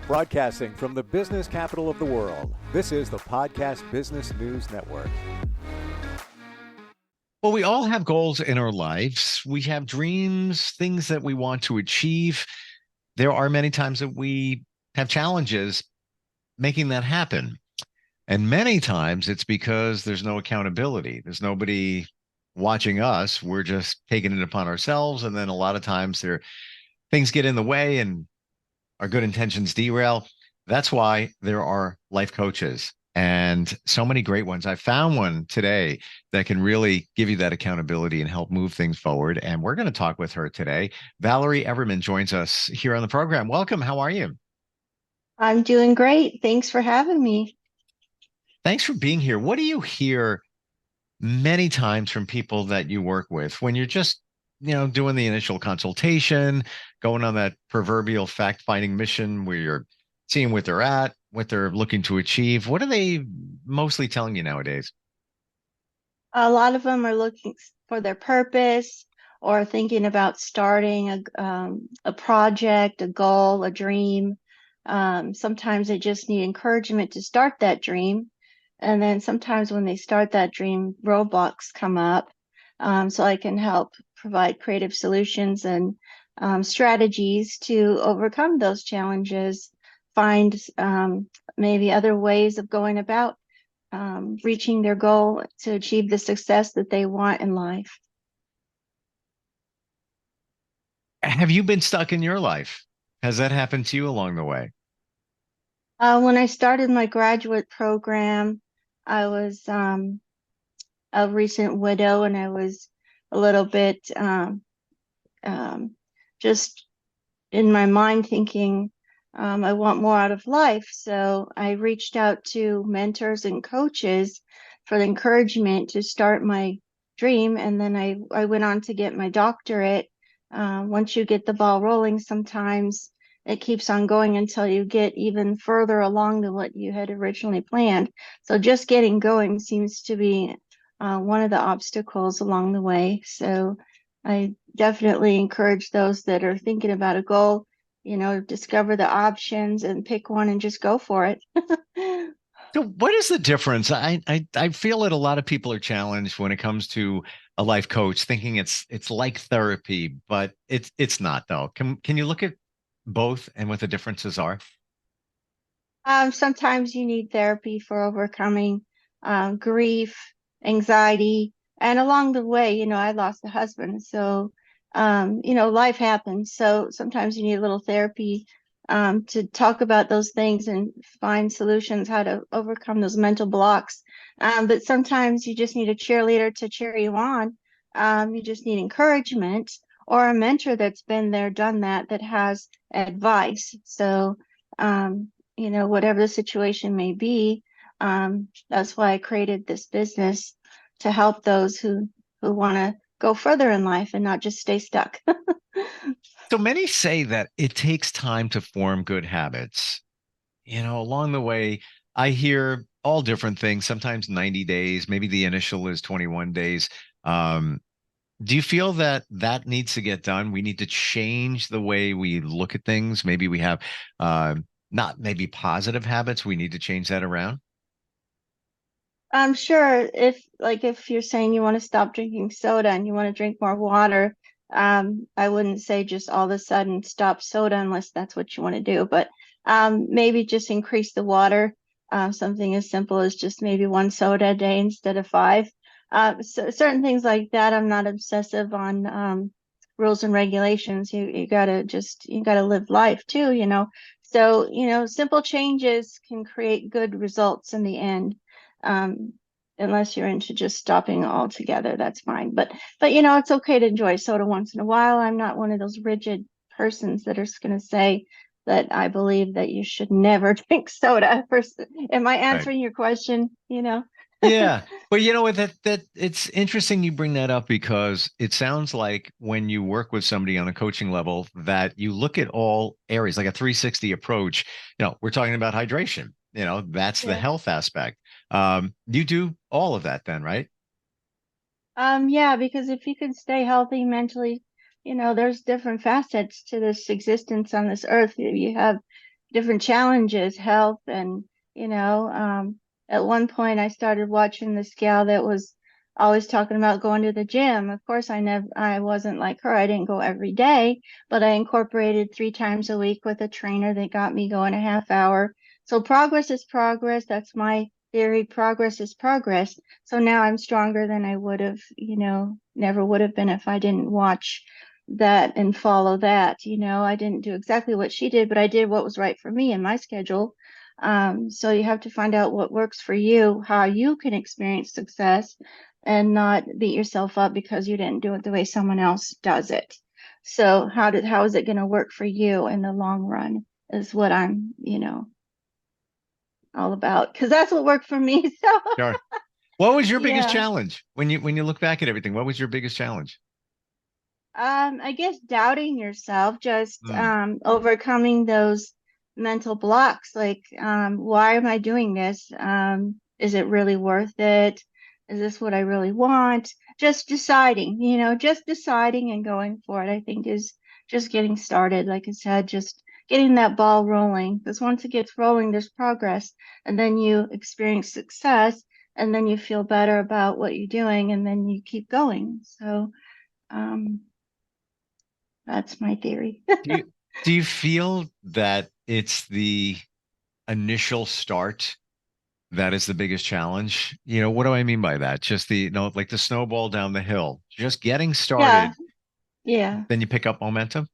Broadcasting from the business capital of the world, this is the Podcast Business News Network. Well, we all have goals in our lives. We have dreams, things that we want to achieve. There are many times that we have challenges making that happen. And many times it's because there's no accountability. There's nobody watching us. We're just taking it upon ourselves. And then a lot of times things get in the way and our good intentions derail. That's why there are life coaches and so many great ones. I found one today that can really give you that accountability and help move things forward. And we're going to talk with her today. Valerie Everman joins us here on the program. Welcome. How are you? I'm doing great. Thanks for having me. Thanks for being here. What do you hear many times from people that you work with when you're just, doing the initial consultation, going on that proverbial fact-finding mission where you're seeing what they're at, what they're looking to achieve? What are they mostly telling you nowadays? A lot of them are looking for their purpose or thinking about starting a project, a goal, a dream. Sometimes they just need encouragement to start that dream. And then sometimes when they start that dream, roadblocks come up. So I can help provide creative solutions and strategies to overcome those challenges, find maybe other ways of going about reaching their goal to achieve the success that they want in life. Have you been stuck in your life? Has that happened to you along the way? When I started my graduate program, I was a recent widow, and I was a little bit um, just in my mind thinking, I want more out of life. So I reached out to mentors and coaches for the encouragement to start my dream. And then I went on to get my doctorate. Once you get the ball rolling, sometimes it keeps on going until you get even further along than what you had originally planned. So just getting going seems to be one of the obstacles along the way. So I definitely encourage those that are thinking about a goal, discover the options and pick one and just go for it. So what is the difference? I feel that a lot of people are challenged when it comes to a life coach, thinking it's like therapy, but it's not though. Can you look at both and what the differences are? Sometimes you need therapy for overcoming grief, anxiety, and along the way, I lost a husband. So, life happens. So sometimes you need a little therapy to talk about those things and find solutions how to overcome those mental blocks. But sometimes you just need a cheerleader to cheer you on. You just need encouragement or a mentor that's been there, done that, that has advice. So, whatever the situation may be. That's why I created this business to help those who want to go further in life and not just stay stuck. So many say that it takes time to form good habits. Along the way, I hear all different things, sometimes 90 days, maybe the initial is 21 days. Um, Do you feel that that needs to get done? We need to change the way we look at things. Maybe we have uh, not maybe positive habits. We need to change that around. I'm sure if you're saying you want to stop drinking soda and you want to drink more water, I wouldn't say just all of a sudden stop soda unless that's what you want to do, but maybe just increase the water. Something as simple as just maybe one soda a day instead of five. So certain things like that. I'm not obsessive on rules and regulations. You gotta live life too. So, simple changes can create good results in the end. Um, Unless you're into just stopping altogether, that's fine. But it's okay to enjoy soda once in a while. I'm not one of those rigid persons that are going to say that I believe that you should never drink soda. First, am I Right. answering your question? Yeah. But you know what, that it's interesting you bring that up because it sounds like when you work with somebody on a coaching level that you look at all areas like a 360 approach. We're talking about hydration. That's the Yeah. health aspect. You do all of that then, right? Yeah, because if you can stay healthy mentally, there's different facets to this existence on this earth. You have different challenges, health, and at one point I started watching this gal that was always talking about going to the gym. Of course, I wasn't like her. I didn't go every day, but I incorporated 3 times a week with a trainer that got me going a half hour. So progress is progress. That's my theory. Progress is progress. So now I'm stronger than I would have, never would have been if I didn't watch that and follow that. I didn't do exactly what she did, but I did what was right for me and my schedule. So you have to find out what works for you, how you can experience success and not beat yourself up because you didn't do it the way someone else does it. So how is it going to work for you in the long run is what I'm, all about because that's what worked for me. So Sure. What was your biggest yeah. challenge when you look back at everything? What was your biggest challenge? I guess doubting yourself, just Hmm. overcoming those mental blocks. Like, why am I doing this? Is it really worth it? Is this what I really want? Just deciding and going for it, I think is just getting started. Like I said, just getting that ball rolling. Because once it gets rolling, there's progress, and then you experience success, and then you feel better about what you're doing, and then you keep going. So, um, that's my theory. Do you do you feel that it's the initial start that is the biggest challenge? What do I mean by that? Just like the snowball down the hill, just getting Yeah, started, yeah. then you pick up momentum.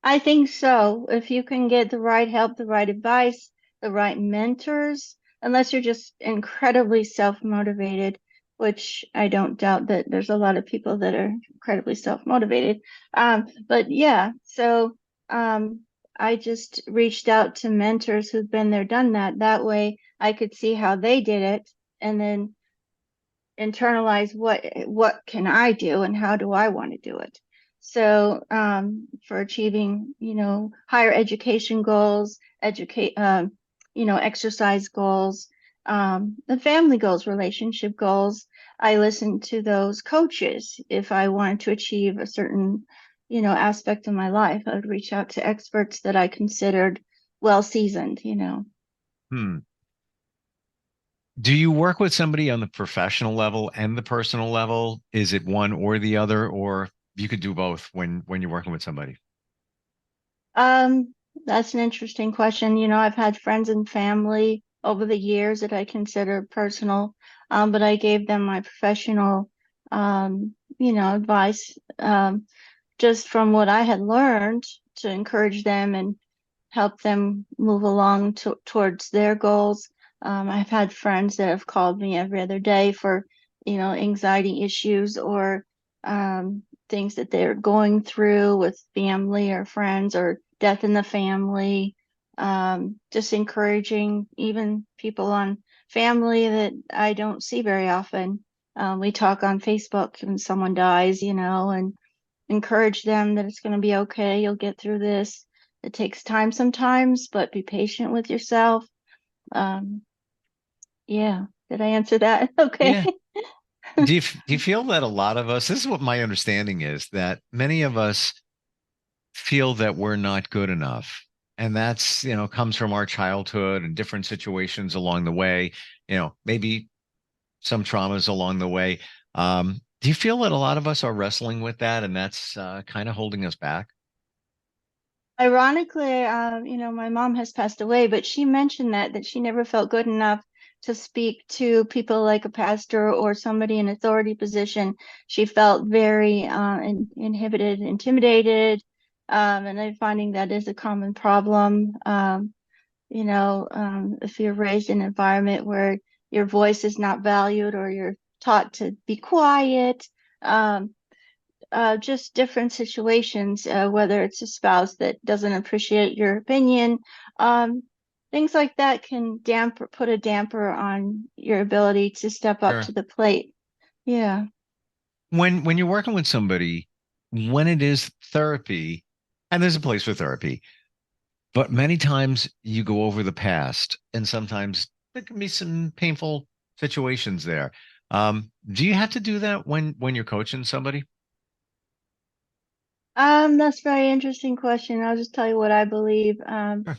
I think so. If you can get the right help, the right advice, the right mentors, unless you're just incredibly self-motivated, which I don't doubt that there's a lot of people that are incredibly self-motivated. But yeah, so um, I just reached out to mentors who've been there, done that. That way I could see how they did it and then internalize what can I do and how do I want to do it. So for achieving, higher education goals, exercise goals, the family goals, relationship goals, I listen to those coaches. If I wanted to achieve a certain, aspect of my life, I would reach out to experts that I considered well seasoned. Hmm. Do you work with somebody on the professional level and the personal level? Is it one or the other, or you could do both when you're working with somebody? Um, that's an interesting question. I've had friends and family over the years that I consider personal, but I gave them my professional, advice, just from what I had learned to encourage them and help them move along towards their goals. I've had friends that have called me every other day for, anxiety issues or things that they're going through with family or friends or death in the family. Just encouraging even people on family that I don't see very often. We talk on Facebook when someone dies, and encourage them that it's going to be okay. You'll get through this. It takes time sometimes, but be patient with yourself. Um, yeah. Did I answer that? Okay. Yeah. Do you feel that a lot of us, this is what my understanding is, that many of us feel that we're not good enough. And that's, comes from our childhood and different situations along the way, maybe some traumas along the way. Do you feel that a lot of us are wrestling with that and that's kind of holding us back? Ironically, my mom has passed away, but she mentioned that she never felt good enough to speak to people like a pastor or somebody in authority position. She felt very inhibited, intimidated, and I'm finding that is a common problem. If you're raised in an environment where your voice is not valued or you're taught to be quiet, um, just different situations, whether it's a spouse that doesn't appreciate your opinion, um, things like that can put a damper on your ability to step up Sure. to the plate. Yeah. When you're working with somebody, when it is therapy, and there's a place for therapy, but many times you go over the past, and sometimes there can be some painful situations there. Do you have to do that when you're coaching somebody? That's a very interesting question. I'll just tell you what I believe. Sure.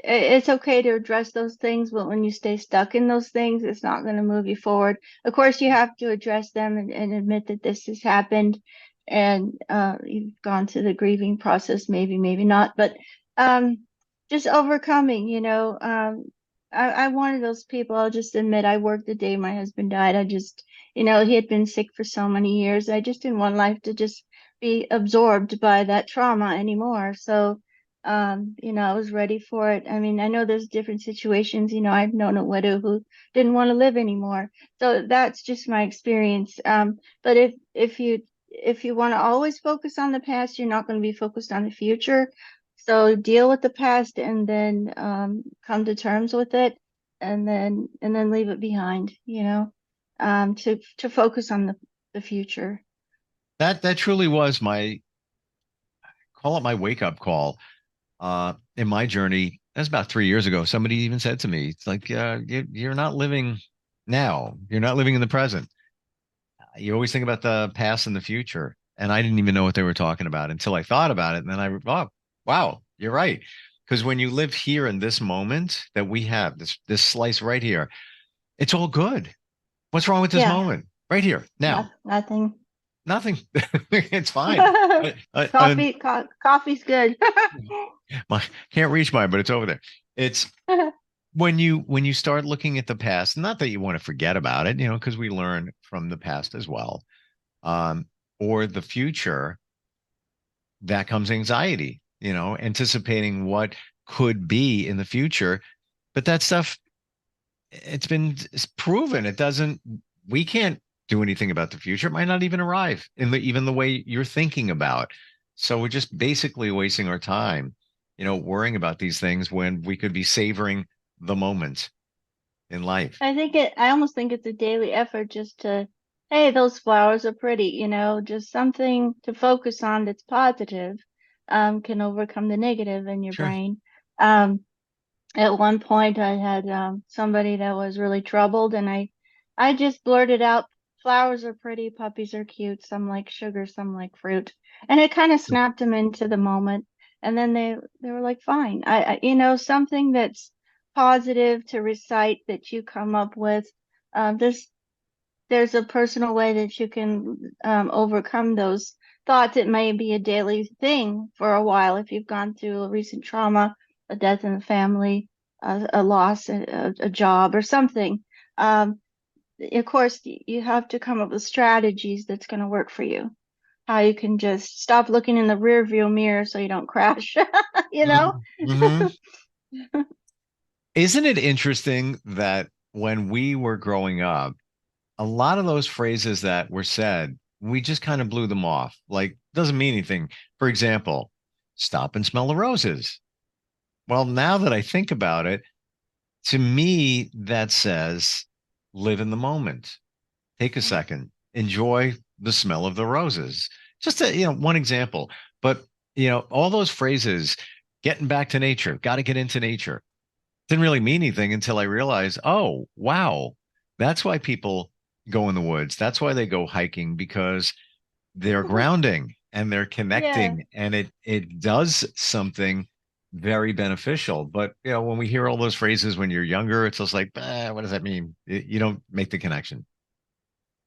it's okay to address those things, but when you stay stuck in those things, it's not going to move you forward. Of course, you have to address them and admit that this has happened, and you've gone through the grieving process, maybe not, but um, just overcoming, I'm one of those people. I'll just admit I worked the day my husband died. I just, he had been sick for so many years. I just didn't want life to just be absorbed by that trauma anymore. So, I was ready for it. I mean, I know there's different situations. I've known a widow who didn't want to live anymore. So that's just my experience. But if you want to always focus on the past, you're not going to be focused on the future. So deal with the past and then come to terms with it, and then leave it behind, to focus on the future. That truly was my call it my wake up call in my journey. That's about 3 years ago. Somebody even said to me, "It's like you're not living now. You're not living in the present. You always think about the past and the future." And I didn't even know what they were talking about until I thought about it. And then oh, wow, you're right. Because when you live here in this moment that we have, this slice right here, it's all good. What's wrong with this Yeah, moment? Right here, now, nothing. nothing. It's fine. And Coffee's good. my can't reach mine, but it's over there. It's when you start looking at the past, not that you want to forget about it, because we learn from the past as well, um, or the future, that comes anxiety, anticipating what could be in the future. But that stuff, it's proven it doesn't, we can't do anything about the future. It might not even arrive in even the way you're thinking about. So we're just basically wasting our time, worrying about these things when we could be savoring the moment in life. I almost think it's a daily effort just to, hey, those flowers are pretty, just something to focus on that's positive, can overcome the negative in your Sure. brain. Um, at one point I had somebody that was really troubled, and I just blurted out, flowers are pretty, puppies are cute, some like sugar, some like fruit. And it kind of snapped them into the moment. And then they were like, fine. Something that's positive to recite that you come up with. There's a personal way that you can overcome those thoughts. It may be a daily thing for a while if you've gone through a recent trauma, a death in the family, a loss, a job, or something. Of course, you have to come up with strategies that's going to work for you. How you can just stop looking in the rear view mirror so you don't crash, you know? Mm-hmm. Isn't it interesting that when we were growing up, a lot of those phrases that were said, we just kind of blew them off. Like, doesn't mean anything. For example, stop and smell the roses. Well, now that I think about it, to me, that says live in the moment. Take a second, enjoy the smell of the roses. Just one example. But, all those phrases, getting back to nature, got to get into nature, didn't really mean anything until I realized, oh, wow, that's why people go in the woods. That's why they go hiking, because they're grounding and they're Yeah. connecting, and it does something very beneficial. But when we hear all those phrases when you're younger, it's just like, what does that mean? You don't make the connection.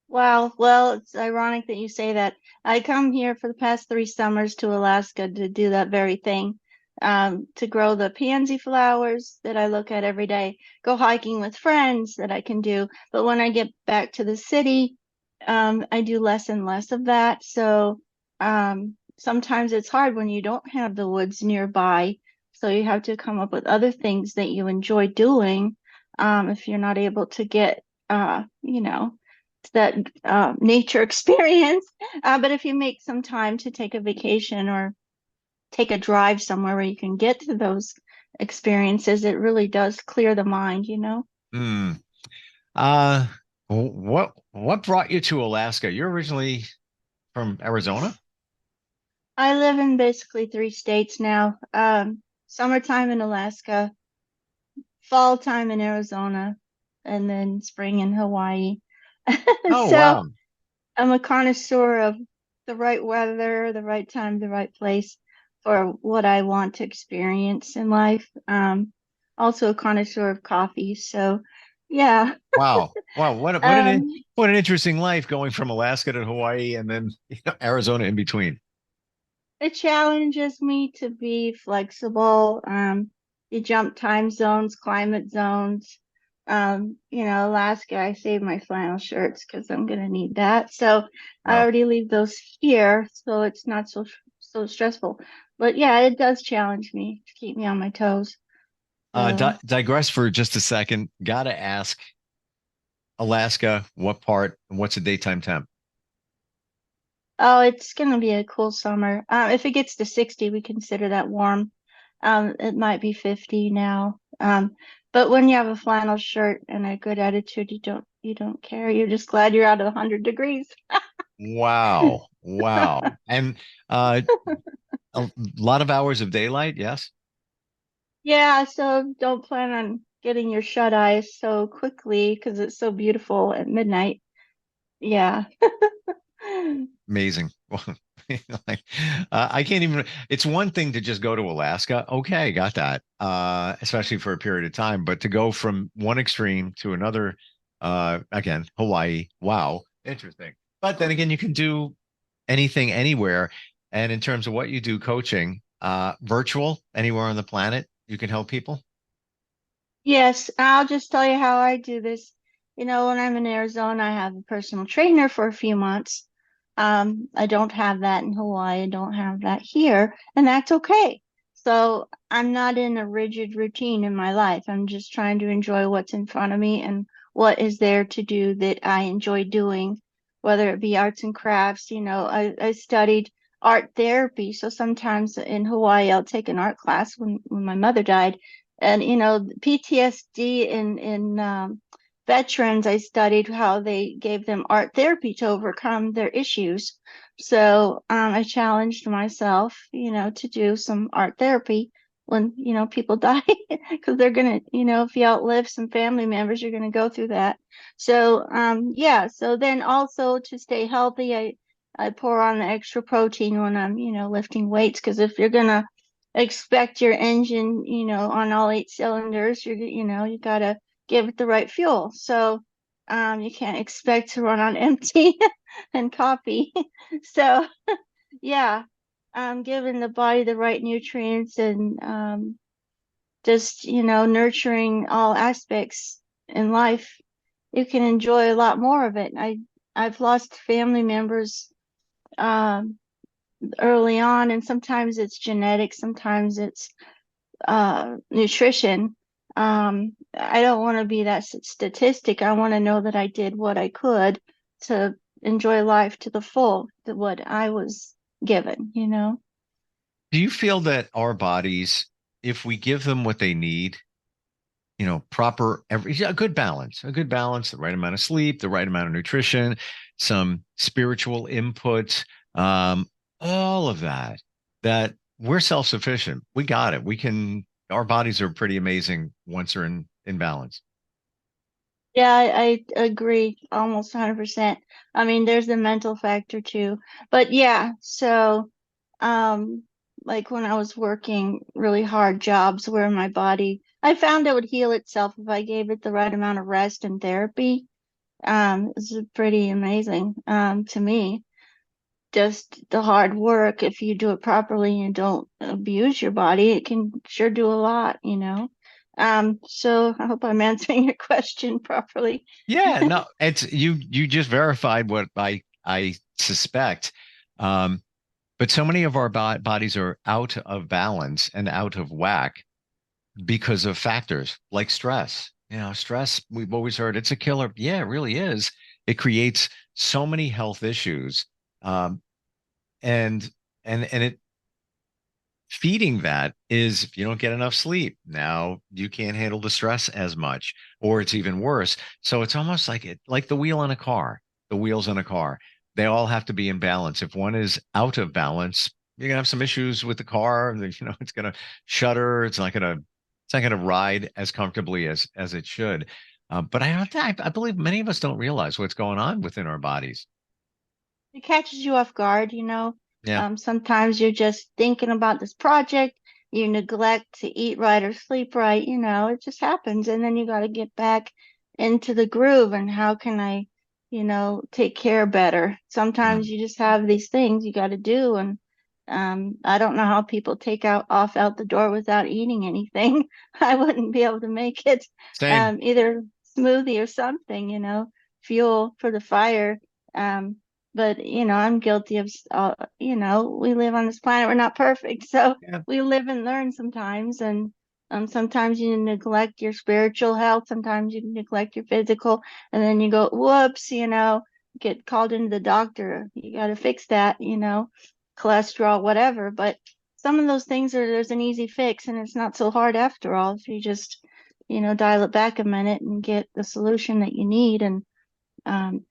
Wow. Well, it's ironic that you say that. I come here for the past 3 summers to Alaska to do that very thing, to grow the pansy flowers that I look at every day, go hiking with friends that I can do. But when I get back to the city, I do less and less of that. So sometimes it's hard when you don't have the woods nearby. So you have to come up with other things that you enjoy doing, if you're not able to get, that nature experience. But if you make some time to take a vacation or take a drive somewhere where you can get to those experiences, it really does clear the mind. Hmm. Uh, what brought you to Alaska? You're originally from Arizona? I live in basically 3 states now. Summertime in Alaska, fall time in Arizona, and then spring in Hawaii. Oh, So wow. I'm a connoisseur of the right weather, the right time, the right place for what I want to experience in life. also a connoisseur of coffee. So, yeah. Wow. Wow. Um, What an interesting life going from Alaska to Hawaii and then Arizona in between. it challenges me to be flexible. You jump time zones, climate zones. Alaska, I save my flannel shirts because I'm gonna need that. So I Wow. already leave those here, so it's not so stressful. But yeah, it does challenge me to keep me on my toes. So, Digress for just a second. Gotta ask Alaska, what part and what's the daytime temp? oh, it's gonna be a cool summer. If it gets to 60, we consider that warm. It might be 50 now. But when you have a flannel shirt and a good attitude, you don't care. You're just glad you're out of 100 degrees. Wow. Wow. And uh, a lot of hours of daylight, yes? Yeah, so don't plan on getting your shut eye so quickly because it's so beautiful at midnight. Yeah. Amazing. Like, I can't even, it's one thing to just go to Alaska. Okay, got that. Especially for a period of time, but to go from one extreme to another, again, Hawaii. Wow, interesting. But then again, you can do anything anywhere. And in terms of what you do coaching, virtual, anywhere on the planet, you can help people. Yes, I'll just tell you how I do this. When I'm in Arizona, I have a personal trainer for a few months. I don't have that in Hawaii. I don't have that here, and that's okay. So I'm not in a rigid routine in my life. I'm just trying to enjoy what's in front of me and what is there to do that I enjoy doing, whether it be arts and crafts. I studied art therapy, so sometimes in Hawaii, I'll take an art class when my mother died and PTSD in veterans. I studied how they gave them art therapy to overcome their issues. So I challenged myself, to do some art therapy when people die because they're gonna, if you outlive some family members, you're gonna go through that. So yeah. So then also to stay healthy, I pour on the extra protein when I'm lifting weights because if you're gonna expect your engine, on all eight cylinders, you gotta give it the right fuel. So, you can't expect to run on empty and coffee. So, yeah, giving the body the right nutrients and just, nurturing all aspects in life, you can enjoy a lot more of it. I've lost family members um, early on, and sometimes it's genetic, sometimes it's nutrition. I don't want to be that statistic. I want to know that I did what I could to enjoy life to the full, to what I was given. Do you feel that our bodies, if we give them what they need, proper a good balance, the right amount of sleep, the right amount of nutrition, some spiritual input, um, all of that, that we're self-sufficient. We got it. Our bodies are pretty amazing once they're in balance. Yeah, I agree almost 100%. I mean, there's the mental factor too. But yeah, so um like when I was working really hard jobs where my body, I found it would heal itself if I gave it the right amount of rest and therapy. It's pretty amazing to me. Just the hard work, if you do it properly and don't abuse your body, it can sure do a lot. So I hope I'm answering your question properly. Yeah, no, it's you just verified what I suspect. Um, but so many of our bodies are out of balance and out of whack because of factors like stress. Stress, we've always heard it's a killer. Yeah, it really is. It creates so many health issues. Um, and and it feeding that is if you don't get enough sleep, now you can't handle the stress as much, or it's even worse. So it's almost like the wheel on a car, the wheels on a car. They all have to be in balance. If one is out of balance, you're gonna have some issues with the car. It's gonna shudder. It's not gonna ride as comfortably as it should. But I believe many of us don't realize what's going on within our bodies. It catches you off guard. Yeah. Sometimes you're just thinking about this project, you neglect to eat right or sleep right, it just happens. And then you got to get back into the groove. And how can I, take care better? Sometimes Mm. you just have these things you got to do. And I don't know how people take out the door without eating anything. I wouldn't be able to make it. Same. Either smoothie or something, fuel for the fire. Um, but I'm guilty of, we live on this planet. We're not perfect, so Yeah. we live and learn sometimes. And sometimes you neglect your spiritual health. Sometimes you neglect your physical, and then you go, whoops, get called into the doctor. You got to fix that, cholesterol, whatever. But some of those things there's an easy fix, and it's not so hard after all if you just, dial it back a minute and get the solution that you need. And um,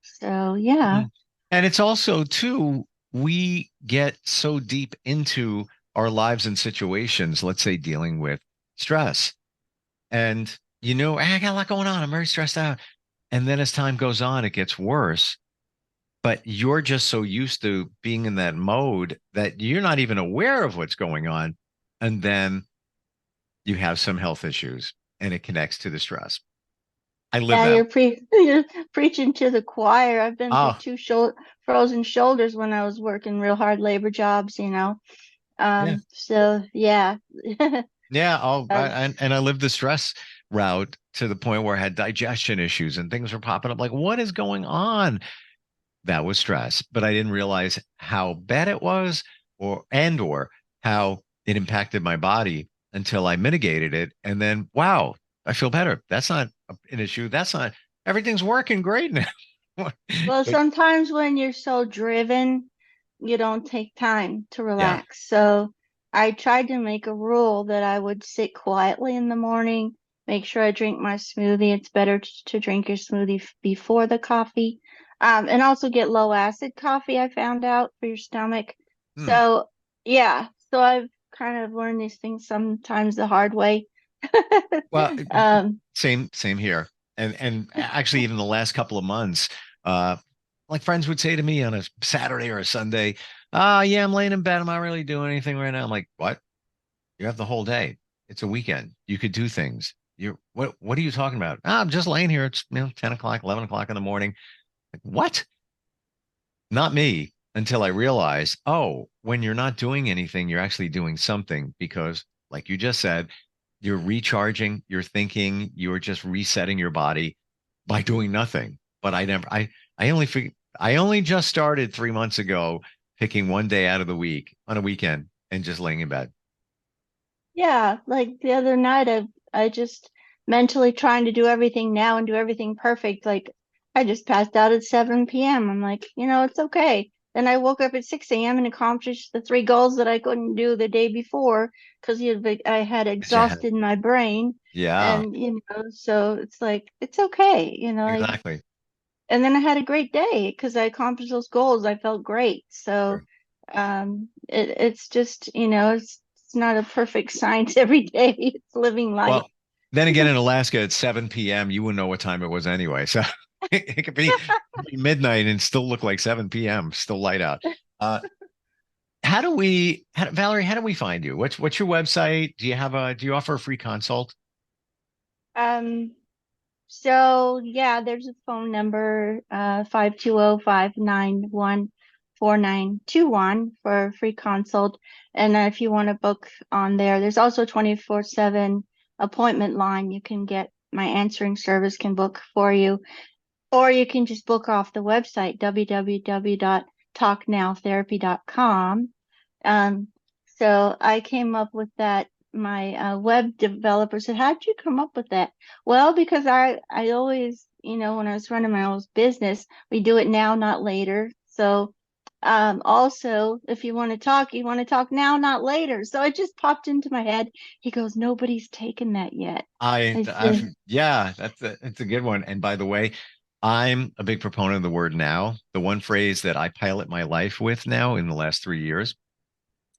so, yeah. Mhm. And it's also too, we get so deep into our lives and situations, let's say dealing with stress. And I got a lot going on. I'm very stressed out. And then as time goes on, it gets worse. But you're just so used to being in that mode that you're not even aware of what's going on. And then you have some health issues and it connects to the stress. I live Yeah, that. you're preaching to the choir. I've been through Oh, two frozen shoulders when I was working real hard labor jobs. yeah. So yeah. Yeah. Oh, Uh, and I lived the stress route to the point where I had digestion issues and things were popping up. Like, what is going on? That was stress, but I didn't realize how bad it was or how it impacted my body until I mitigated it. And then, wow, I feel better. That's not an issue. That's not, everything's working great now. well, But sometimes when you're so driven, you don't take time to yeah. relax. So I tried to make a rule that I would sit quietly in the morning, make sure I drink my smoothie. It's better to drink your smoothie before the coffee. And also get low acid coffee, I found out, for your stomach. Hmm. So yeah, so I've kind of learned these things sometimes the hard way. Well, Um, same here. And actually, even the last couple of months, uh, like friends would say to me on a Saturday or a Sunday, yeah, I'm laying in bed. I'm not really doing anything right now. I'm like, what? You have the whole day. It's a weekend. You could do things. What are you talking about? I'm just laying here. It's 10 o'clock, 11 o'clock in the morning. Like, what? Not me until I realized, oh, when you're not doing anything, you're actually doing something because, like you just said, you're recharging, you're thinking, you're just resetting your body by doing nothing. But I only just started 3 months ago picking one day out of the week on a weekend and just laying in bed. Yeah, like the other night, I just mentally trying to do everything now and do everything perfect. Like I just passed out at 7 p.m. I'm like, it's okay. Then I woke up at 6 a.m. and accomplished the three goals that I couldn't do the day before because I had Yeah, exhausted my brain. yeah, And, so it's like, it's okay, like, exactly. and then I had a great day because I accomplished those goals. I felt great. So, Sure. it's just, it's not a perfect science every day. It's living life. Well, then again, in Alaska at 7 p.m., you wouldn't know what time it was anyway. So it could be midnight and still look like 7 p.m., still light out. Uh, Valerie, how do we find you? What's your website? Do you offer a free consult? Um, so yeah, there's a phone number, 520-591-4921 for a free consult. And if you want to book on there, there's also a 24/7 appointment line. You can get my answering service can book for you, or you can just book off the website, www.talknowtherapy.com. Um, so I came up with that. My web developer said, "How'd you come up with that?" Well, because I always, when I was running my own business, we do it now, not later. So also, if you want to talk now, not later. So it just popped into my head. He goes, "Nobody's taken that yet." I I've said, yeah, that's a good one. And by the way, I'm a big proponent of the word now. The one phrase that I pilot my life with now in the last 3 years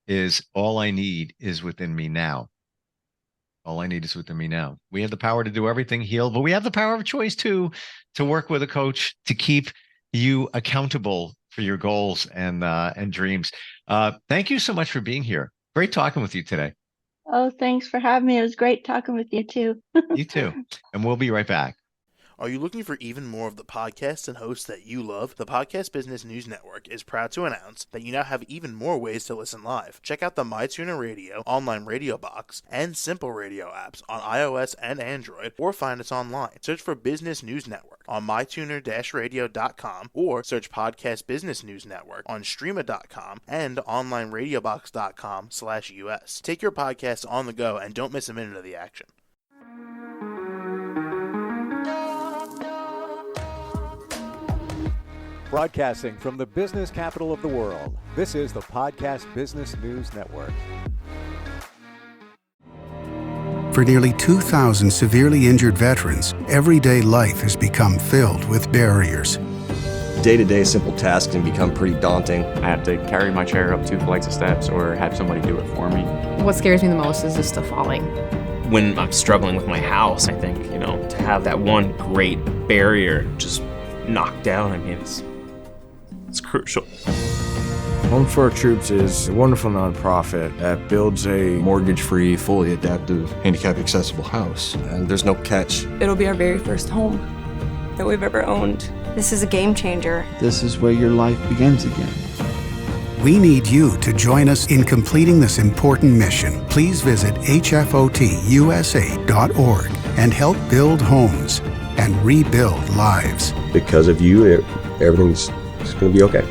is all I need is within me now. All I need is within me now. We have the power to do everything, heal, but we have the power of choice too, to work with a coach to keep you accountable for your goals and dreams. Thank you so much for being here. Great talking with you today. Oh, thanks for having me. It was great talking with you too. You too. And we'll be right back. Are you looking for even more of the podcasts and hosts that you love? The Podcast Business News Network is proud to announce that you now have even more ways to listen live. Check out the MyTuner Radio, online radio box, and Simple Radio apps on iOS and Android, or find us online. Search for Business News Network on mytuner-radio.com, or search Podcast Business News Network on streama.com and onlineradiobox.com/US. Take your podcast on the go and don't miss a minute of the action. Broadcasting from the business capital of the world, this is the Podcast Business News Network. For nearly 2,000 severely injured veterans, everyday life has become filled with barriers. Day-to-day simple tasks can become pretty daunting. I have to carry my chair up 2 flights of steps or have somebody do it for me. What scares me the most is just the falling. When I'm struggling with my house, I think, to have that one great barrier just knocked down, it's crucial. Home for Our Troops is a wonderful nonprofit that builds a Mortgage-free, fully adaptive, handicap-accessible house. And there's no catch. It'll be our very first home that we've ever owned. This is a game changer. This is where your life begins again. We need you to join us in completing this important mission. Please visit hfotusa.org and help build homes and rebuild lives. Because of you, everything's going to be okay.